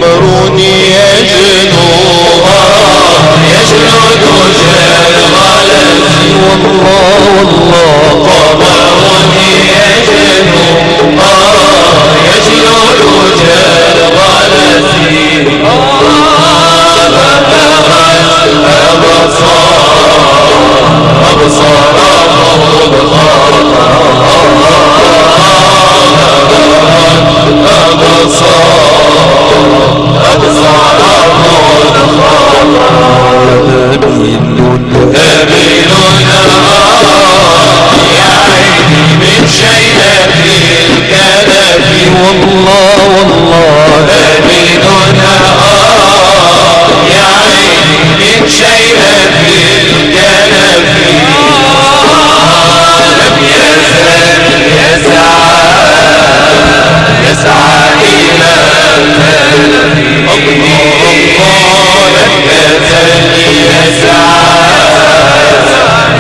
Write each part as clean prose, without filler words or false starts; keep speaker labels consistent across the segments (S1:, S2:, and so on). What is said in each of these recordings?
S1: قمر يجلو دجى الغلس والله قمر يجلو دجى الغلس أبصار يا عيني من شيء في الكلف والله أميننا يا عيني من شيء في الكلف لم يزل يسعى إلى الكلف الله لم يزل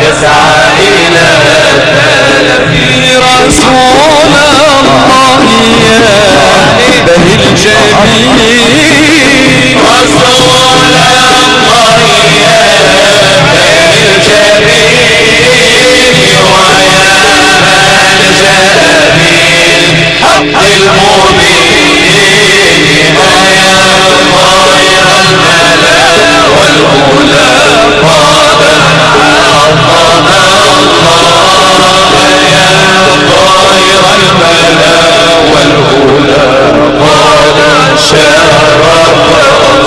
S1: يسعى إلى الكلف رسول الله يا به الجميل رسول الله يا به الجميل ويا ملجأ بالحق المبين يا طائر الملا والأولى قاد عظمنا الله يا طائر الملا والأولى قاد شرف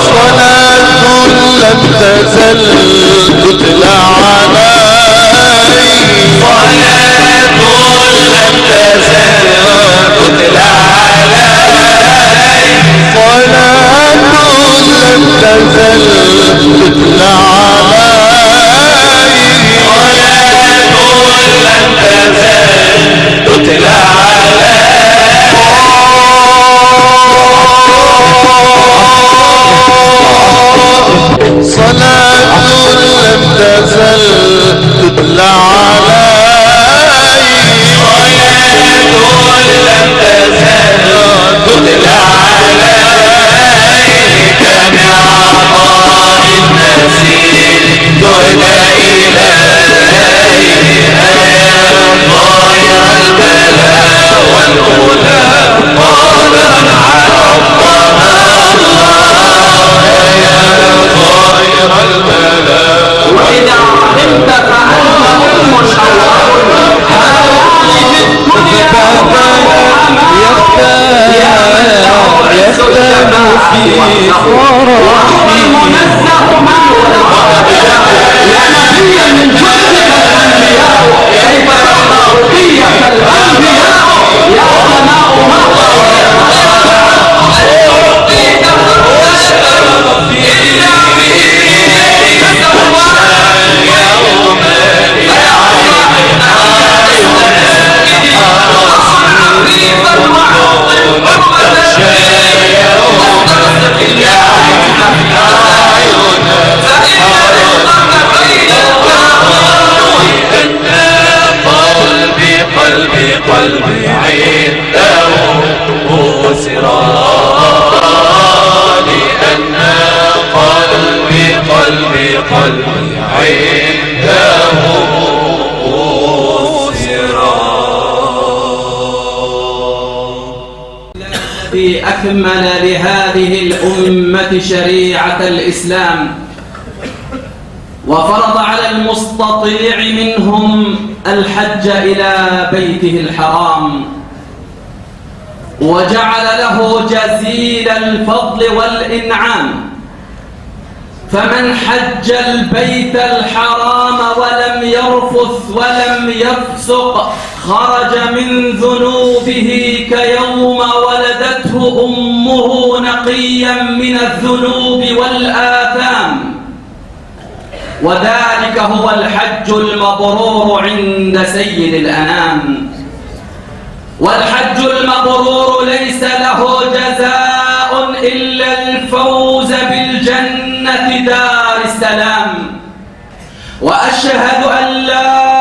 S1: صلاة لم تزل تتلى علي صلاة لم تزل تتلى علي صلاة لم تزل تتلى علي تتلى صلاة لم تزل تتلى علي صلاة لم تزل تتلى علي كم عطاء النسيم تهدى إليه ضايع البلا والأولى قال عظمها الله يا ضايع البلا
S2: وإذا علمت فأنت أم الأول هذه الدنيا يختم في فرحي المنزه من يا نبي من جندك الأنبياء كيف ترضى بقية الأنبياء يا سماء مهضة
S1: قلبي عنده سرى لأن قلبي عنده سرى
S2: الذي أكمل لهذه الأمة شريعة الإسلام وفرض على المستطيع منهم الحج إلى بيته الحرام وجعل له جزيل الفضل والإنعام فمن حج البيت الحرام ولم يرفث ولم يفسق خرج من ذنوبه كيوم ولدته أمه نقيا من الذنوب والآثام وذلك هو الحج المبرور عند سيد الأنام والحج المبرور ليس له جزاء إلا الفوز بالجنة دار السلام وأشهد أن لا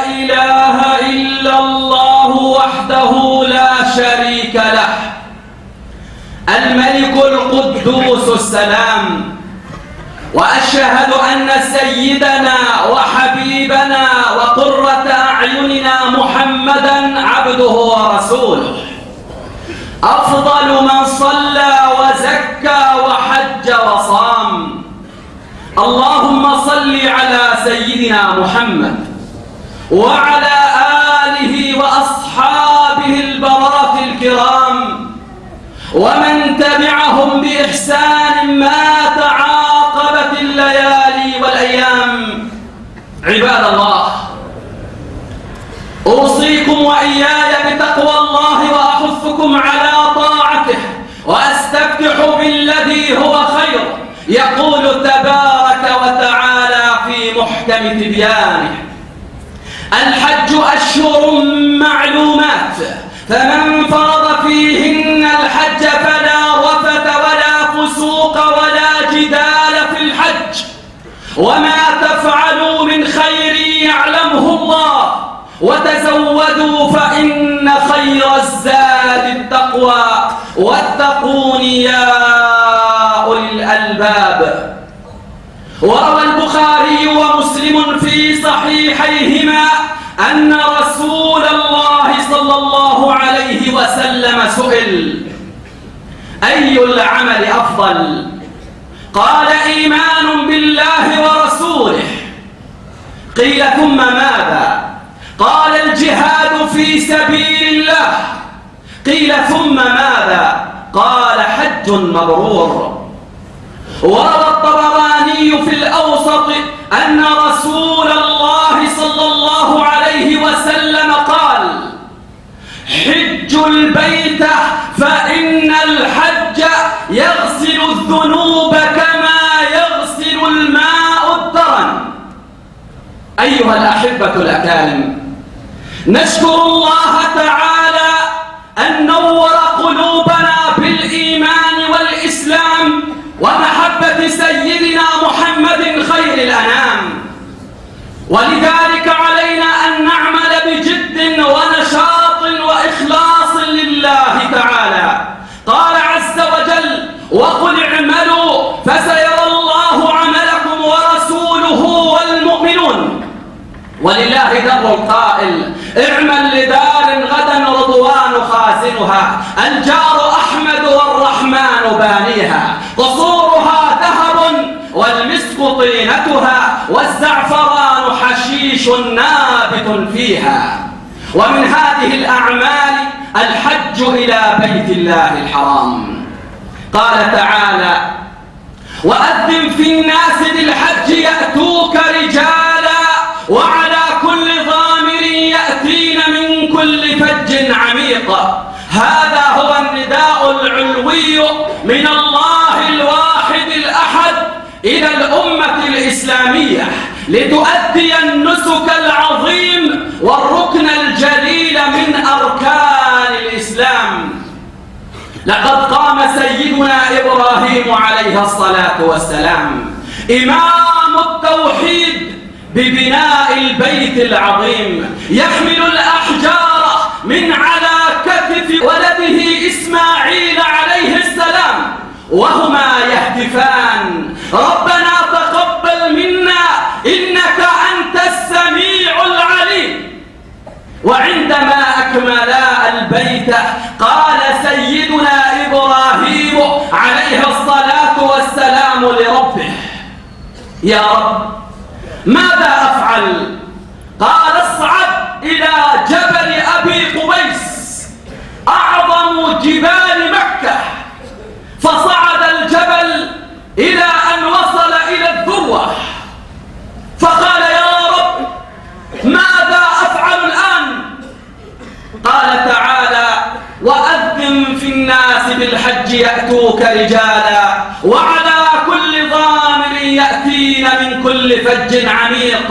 S2: إله إلا الله وحده لا شريك له السلام، وأشهد أن سيدنا وحبيبنا وقرة أعيننا محمدًا عبده ورسوله، أفضل من صلى وزكى وحج وصام. اللهم صل على سيدنا محمد وعلى آله وأصحابه البررة الكرام ومن تبعهم بإحسان ما تعاقبت الليالي والأيام. عباد الله، أوصيكم وإياي بتقوى الله وأحثكم على طاعته، وأستفتح بالذي هو خير. يقول تبارك وتعالى في محكم تبيانه: الحج أشهر معلومات، فمن فرض فيهن الحج فلا رفث ولا فسوق ولا جدال في الحج، وما تفعلوا من خير يعلمه الله، وتزودوا فإن خير الزاد التقوى، واتقون يا أولي الألباب. وروى البخاري ومسلم في صحيحيهما أن رسول الله صلى الله عليه وسلم سئل: أي العمل أفضل؟ قال: إيمان بالله ورسوله. قيل: ثم ماذا؟ قال: الجهاد في سبيل الله. قيل: ثم ماذا؟ قال: حج مبرور. وروى الطبراني في الأوسط أن رسول الله صلى الله عليه وسلم قال: حج البيت فإن الحج يغسل الذنوب كما يغسل الماء الدرن. أيها الأحبة الأكارم، نشكر الله تعالى أن نور قلوبنا بالإيمان والإسلام ومحبة سيدنا محمد خير الأنام، ولذلك علينا أن نعمل بجد ونشاط وإخلاص لله تعالى. قال عز وجل: وقل اعملوا فسيرى الله عملكم ورسوله والمؤمنون. ولله در القائل: اعمل لدار غدا رضوان خازنها، الجار أحمد والرحمن بانيها، قصورها ذهب والمسك طينتها، والزعفران حشيش نابت فيها. ومن هذه الأعمال الحج إلى بيت الله الحرام. قال تعالى: وأذن في الناس بالحج يأتوك رجالا وعلى كل ضامر يأتين من كل فج عميق. هذا هو النداء العلوي من الله الواحد الأحد إلى الأمة الإسلامية لتؤدي النسك العظيم والركن الجليل من أركان الإسلام. لقد قام سيدنا إبراهيم عليه الصلاة والسلام إمام التوحيد ببناء البيت العظيم، يحمل الأحجار من على كتف ولده إسماعيل عليه السلام وهما يهتفان: ربنا تقبل منا إنك أنت السميع العليم. وعندما أكملا البيت قال سيدنا إبراهيم عليه الصلاة والسلام لربه: يا رب، ماذا أفعل؟ قال: اصعد إلى جبل أبي قبيس أعظم جبال مكة. فصعد الجبل إلى أن وصل إلى الذروة، فقال: يا رب، ماذا أفعل الآن؟ قال تعالى: وأذن في الناس بالحج يأتوك رجالا وعلى كل ضامر يأتين من كل فج عميق.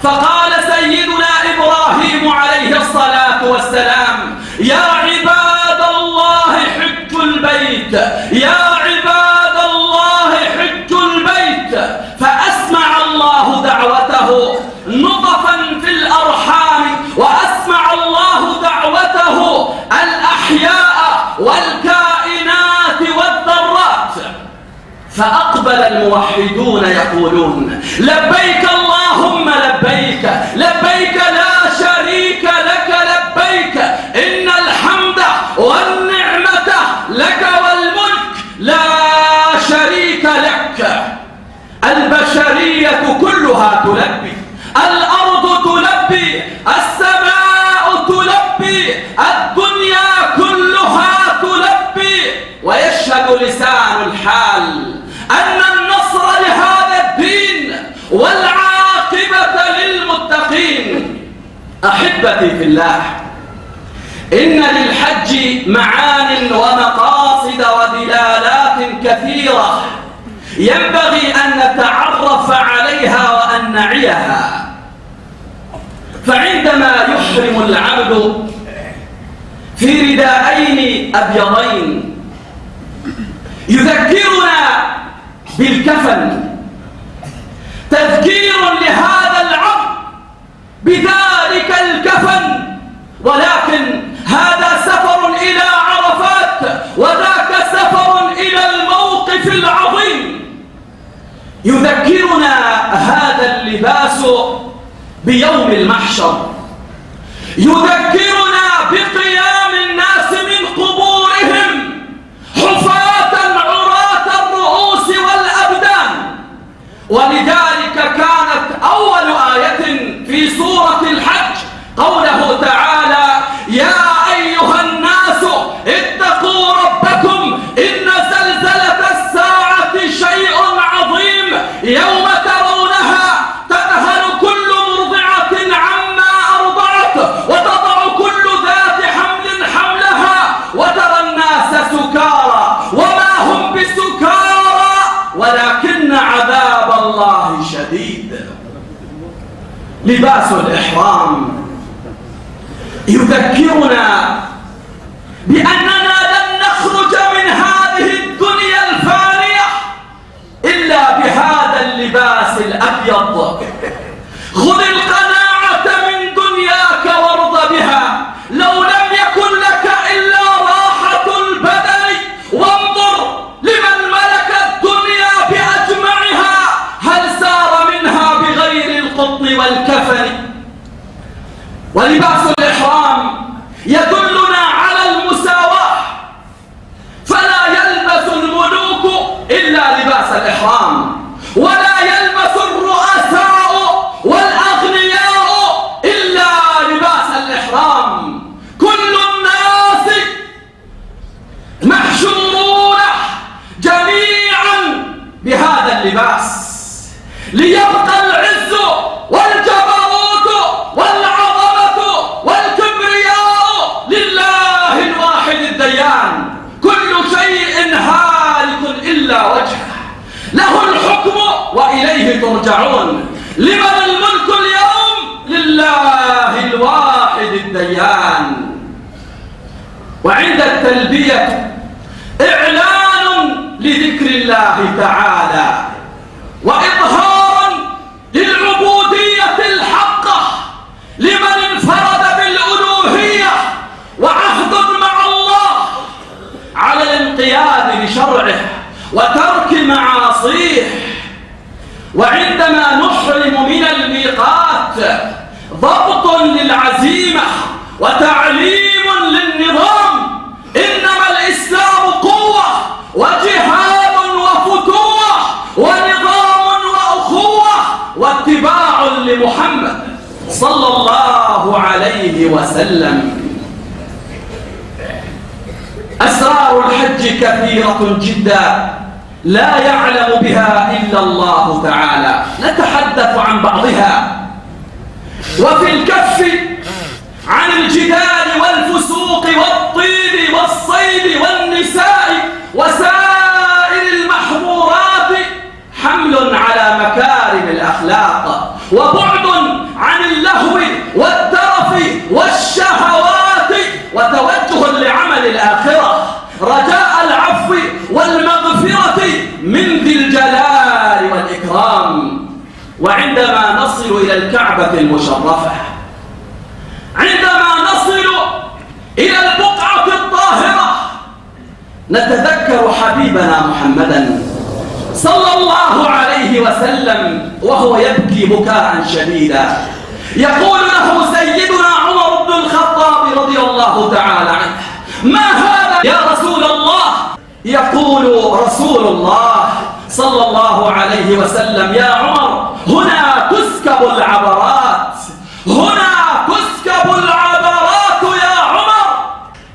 S2: فقال سيدنا إبراهيم عليه الصلاة والسلام: يا عباد الله حج البيت، يا عباد الله حج البيت. فأسمع الله دعوته نطفا في الأرحام، وأسمع الله دعوته الأحياء والكائنات والذرات. فأقبل الموحدون يقولون لبيك اللهم لبيك لبيك لا شريك لك لبيك إن الحمد والنعمة لك والملك لا شريك لك. البشرية كلها تلبي، الأرض تلبي، السماء تلبي، الدنيا كلها تلبي، ويشهد لسان الحال أن النصر لهذا الدين والعاقبة للمتقين. أحبتي في الله، إن للحج معان ومقاصد ودلالات كثيرة ينبغي أن نتعرف عليها وأن نعيها. فعندما يحرم العبد في رداءين أبيضين يذكرنا بالكفن، تذكير لهذا العبد بذلك الكفن، ولكن هذا سفر إلى عرفات وذاك سفر إلى الموقف العظيم. يذكرنا هذا اللباس بيوم المحشر، يذكرنا بقيام الناس من قبورهم حفاة عراة الرؤوس والأبدان. ولذلك كانت أول آية في سورة الحج قوله تعالى يا أيها الناس اتقوا ربكم إن زلزلة الساعة شيء عظيم يوم ترونها تذهل كل مرضعة عما أرضعت وتضع كل ذات حمل حملها وترى الناس سكارى وما هم بسكارى ولكن عذاب الله شديد. لباس الإحرام يذكرنا بأننا لن نخرج من هذه الدنيا الفانية إلا بهذا اللباس الأبيض. خذ القناعة من دنياك وارض بها لو لم يكن لك إلا راحة البدن، وانظر لمن ملك الدنيا بأجمعها هل سار منها بغير القطن والكفن. ولباس الإحرام يدلنا على المساواة، فلا يلبس الملوك إلا لباس الإحرام، ولا يلبس الرؤساء والأغنياء إلا لباس الإحرام. كل الناس محشورون جميعا بهذا اللباس ليبقى العز والجبروت والعظمة والكبرياء لله الواحد الديان. كل شيء هالك إلا وجهه، له الحكم وإليه ترجعون. لمن الملك اليوم؟ لله الواحد الديان. وعند التلبية إعلان لذكر الله تعالى وإظهار للعبودية الحقة لمن انفرد بالألوهية، وعهد مع الله على الانقياد لشرعه وترك معاصيه. وعندما نحرم من الميقات ضبط للعزيمة وتعليم للنظام. إنما الإسلام قوة وجهاد وفتوة ونظام وأخوة واتباع لمحمد صلى الله عليه وسلم. أسرار الحج كثيرة جدا لا يعلم بها إلا الله تعالى، نتحدث عن بعضها. وفي الكف عن الجدال والفسوق والطيب والصيد والنساء وسائر المحظورات حمل على مكارم الأخلاق، وبعد عن اللهو والترف والشهوات، وتوجه لعمل الآخرة رجاء العفو والمغفرة من ذي الجلال والإكرام. وعندما نصل إلى الكعبة المشرفة، عندما نصل إلى البقعة الطاهرة، نتذكر حبيبنا محمدا صلى الله عليه وسلم وهو يبكي بكاء شديدا، يقول له سيدنا عمر بن الخطاب رضي الله تعالى عنه: ما هذا يا رسول الله؟ يقول رسول الله صلى الله عليه وسلم: يا عمر، هنا تسكب العبرات، هنا تسكب العبرات يا عمر.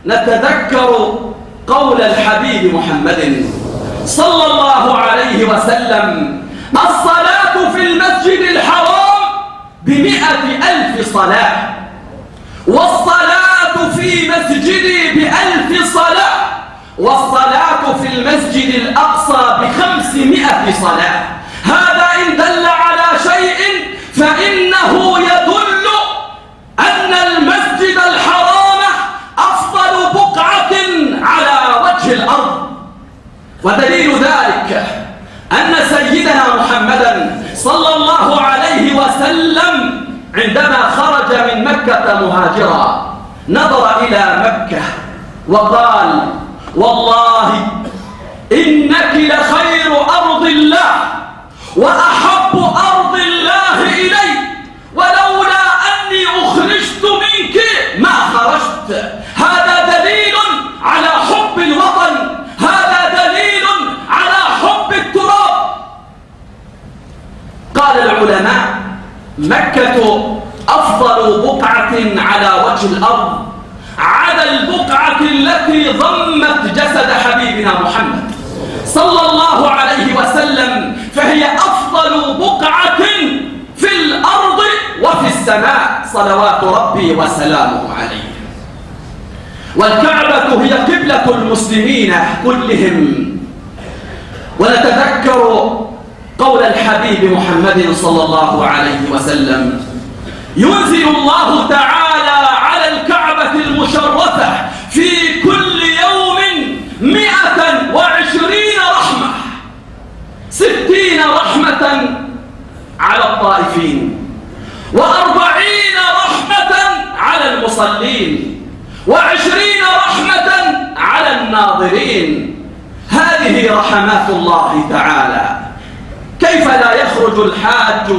S2: نتذكر قول الحبيب محمد صلى الله عليه وسلم: الصلاة في المسجد الحرام ب100,000 صلاة، والصلاة في مسجدي ب1000 صلاة، والصلاة في المسجد الأقصى ب500 صلاة. هذا إن دل على شيء فإنه يدل أن المسجد الحرام أفضل بقعة على وجه الأرض. ودليل ذلك أن سيدنا محمدا صلى الله عليه وسلم عندما خرج من مكة مهاجرا نظر إلى مكة وقال: والله إنك لخير أرض الله وأحب أرض الله إلي، ولولا أني أخرجت منك ما خرجت. هذا دليل على حب الوطن، هذا دليل على حب التراب. قال العلماء: مكة أفضل بقعة على وجه الأرض على البقعة التي ضمت جسد حبيبنا محمد صلى الله عليه وسلم، فهي أفضل بقعة في الأرض وفي السماء صلوات ربي وسلامه عليه. والكعبة هي قبلة المسلمين كلهم. ونتذكر قول الحبيب محمد صلى الله عليه وسلم: ينزل الله تعالى على الكعبة المشرفة في كل يوم 120 رحمة، 60 رحمة على الطائفين، و40 رحمة على المصلين، و20 رحمة على الناظرين. هذه رحمات الله تعالى. كيف لا يخرج الحاج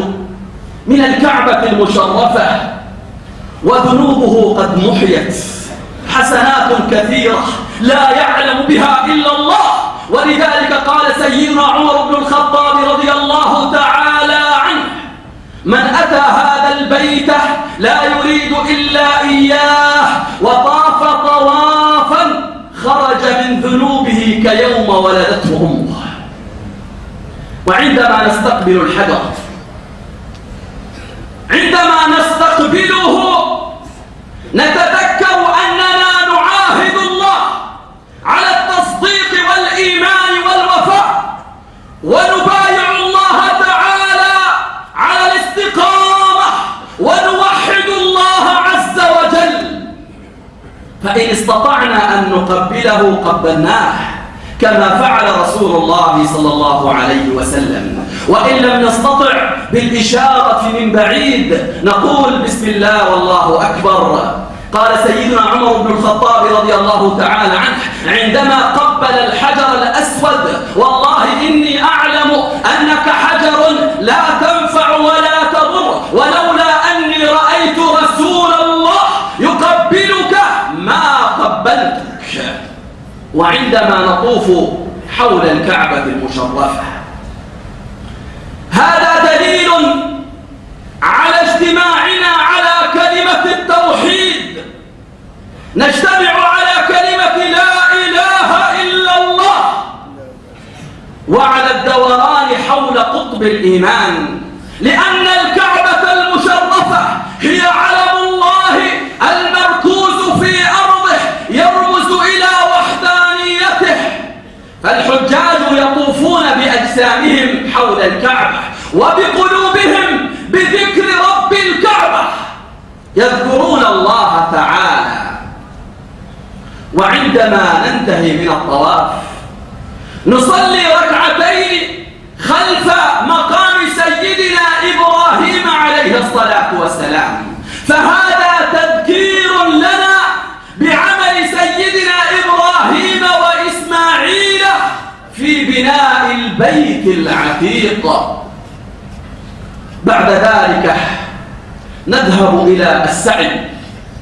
S2: من الكعبة المشرفة وذنوبه قد محيت، حسنات كثيرة لا يعلم بها إلا الله. ولذلك قال سيدنا عمر بن الخطاب رضي الله تعالى عنه: من أتى هذا البيت لا يريد إلا إياه وطاف طوافا خرج من ذنوبه كيوم ولدته أمه. وعندما نستقبل الحجر، عندما نستقبله نتذكر أننا نعاهد الله على التصديق والإيمان والوفاء، ونبايع الله تعالى على الاستقامة، ونوحد الله عز وجل. فإن استطعنا أن نقبله قبلناه كما فعل رسول الله صلى الله عليه وسلم، وإن لم نستطع بالإشارة من بعيد نقول بسم الله والله أكبر. قال سيدنا عمر بن الخطاب رضي الله تعالى عنه عندما قبل الحجر الأسود: والله إني أعلم أنك حجر لا تنفع ولا تضر، ولولا أني رأيت رسول الله يقبلك ما قبلتك. وعندما نطوف حول الكعبة المشرفة، هذا دليل على اجتماعنا على كلمة التوحيد، نجتمع على كلمة لا إله إلا الله، وعلى الدوران حول قطب الإيمان، لأن الكعبة المشرفة هي علم الله المركوز في أرضه يرمز إلى وحدانيته. فالحجاج يطوفون بأجسامهم حول الكعبة وبقلوبهم بذكر رب الكعبة، يذكرون الله تعالى. وعندما ننتهي من الطواف نصلي ركعتين خلف مقام سيدنا إبراهيم عليه الصلاة والسلام، فهذا تذكير لنا بعمل سيدنا إبراهيم وإسماعيل في بناء البيت البيت العتيق. بعد ذلك نذهب إلى السعي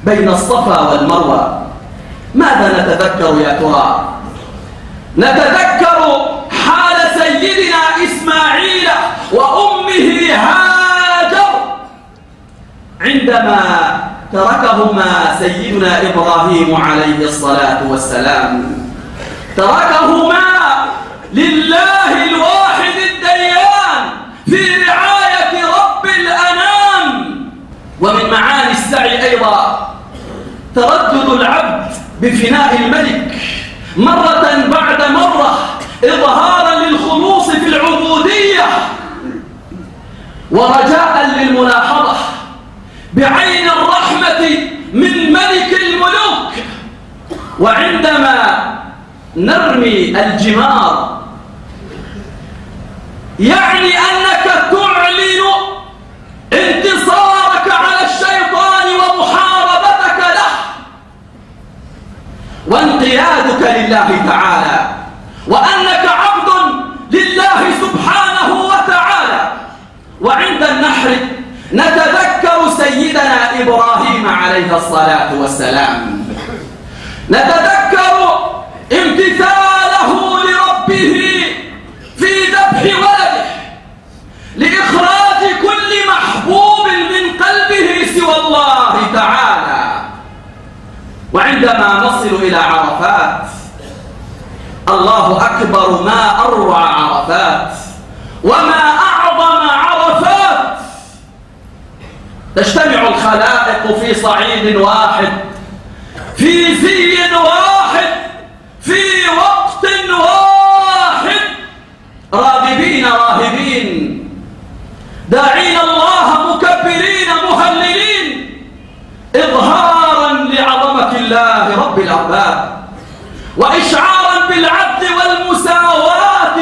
S2: بين الصفا والمروة. ماذا نتذكر يا ترى؟ نتذكر حال سيدنا إسماعيل وأمه هاجر عندما تركهما سيدنا إبراهيم عليه الصلاة والسلام، تركهما لله الواحد الديان في رعاية رب الأنام. ومن معاني السعي أيضا تردد العبد بفناء الملك مرة بعد مرة إظهارا للخلوص في العبودية ورجاء للملاحظة بعين الرحمة من ملك الملوك. وعندما نرمي الجمار يعني أنك تعلن انتصارك على الشيطان ومحاربتك له وانقيادك لله تعالى، وأنك عبد لله سبحانه وتعالى. وعند النحر نتذكر سيدنا إبراهيم عليه الصلاة والسلام، نتذكر امتثاله لربه في ذبح ولده لإخراج كل محبوب من قلبه سوى الله تعالى. وعندما نصل إلى عرفات، الله أكبر، ما أروع عرفات وما أعظم عرفات. تجتمع الخلائق في صعيد واحد، في زي واحد، في وقت واحد، راغبين راهبين، داعين الله مكبرين مهللين، إظهارا لعظمة الله رب الأرباب وإشعارا بالعدل والمساواة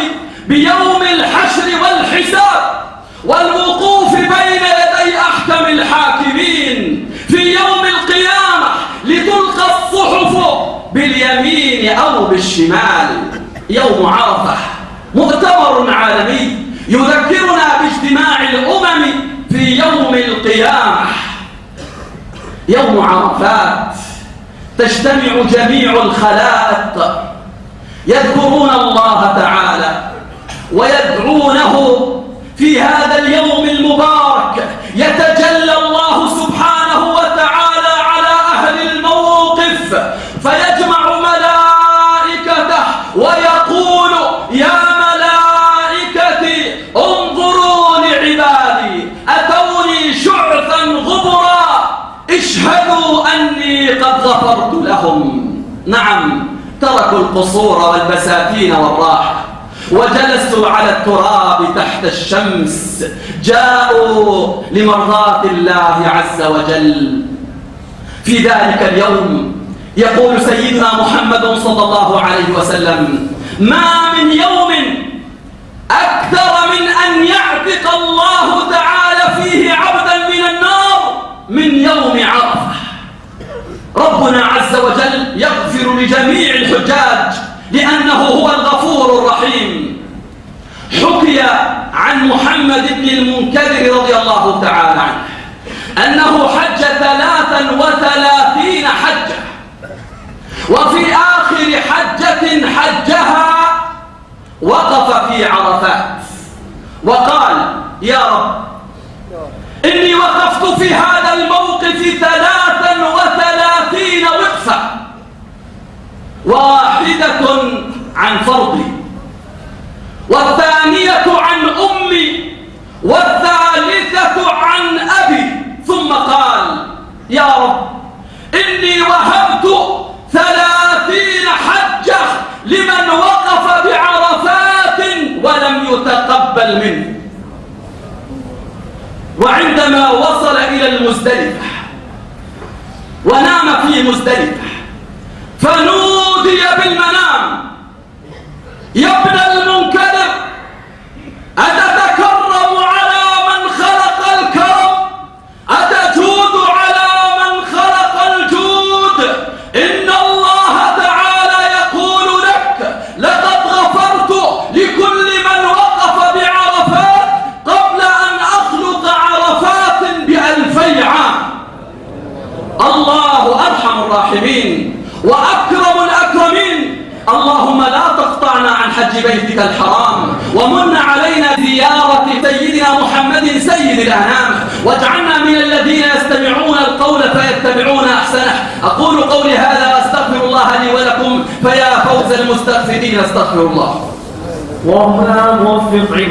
S2: بيوم الحشر والحساب والوقوف بين يدي أحكم الحاكمين في يوم القيامة لتلقى الصحف باليمين أو بالشمال. يوم عرفة مؤتمر عالمي يذكرنا باجتماع الأمم في يوم القيامة. يوم عرفات تجتمع جميع الخلائق يذكرون الله تعالى ويدعونه في هذا اليوم المبارك. يتجلى الله سبحانه وتعالى على أهل الموقف فيجمع ملائكته ويقول: يا ملائكتي انظروا لعبادي أتوني شعثا غبرا اشهدوا أني قد غفرت لهم. نعم، تركوا القصور والبساتين والراحة وجلسوا على التراب تحت الشمس، جاءوا لمرضاة الله عز وجل. في ذلك اليوم يقول سيدنا محمد صلى الله عليه وسلم: ما من يوم أكثر من أن يعتق الله تعالى فيه عبدا من النار من يوم عرفة. ربنا عز وجل يغفر لجميع الحجاج لأنه هو الغفور الرحيم. حكي عن محمد بن المنكدر رضي الله تعالى عنه أنه حج 33 حجة، وفي آخر حجة حجها وقف في عرفات وقال: يا رب، إني وقفت في هذا الموقف 33 وقفة، واحدة عن فرضي، والثانية عن أمي، والثالثة عن أبي. ثم قال: يا رب، إني وهبت 30 حجة لمن وقف بعرفات ولم يتقبل منه. وعندما وصل إلى المزدلفة ونام في مزدلفة فنودي بالمنام: يا ابن المنكدر، أتتكرم على من خلق الكرم؟ أتجود على من خلق الجود؟ إن الله تعالى يقول لك: لقد غفرت لكل من الله أرحم الراحمين وأكرم الأكرمين. اللهم لا تقطعنا عن حج بيتك الحرام، ومن علينا زيارة سيدنا محمد سيد الأنام، واجعلنا من الذين يستمعون القول فيتبعون أحسنه. أقول قولي هذا وأستغفر الله لي ولكم، فيا فوز المستغفرين استغفر الله.
S3: اللهم موفق عبادك.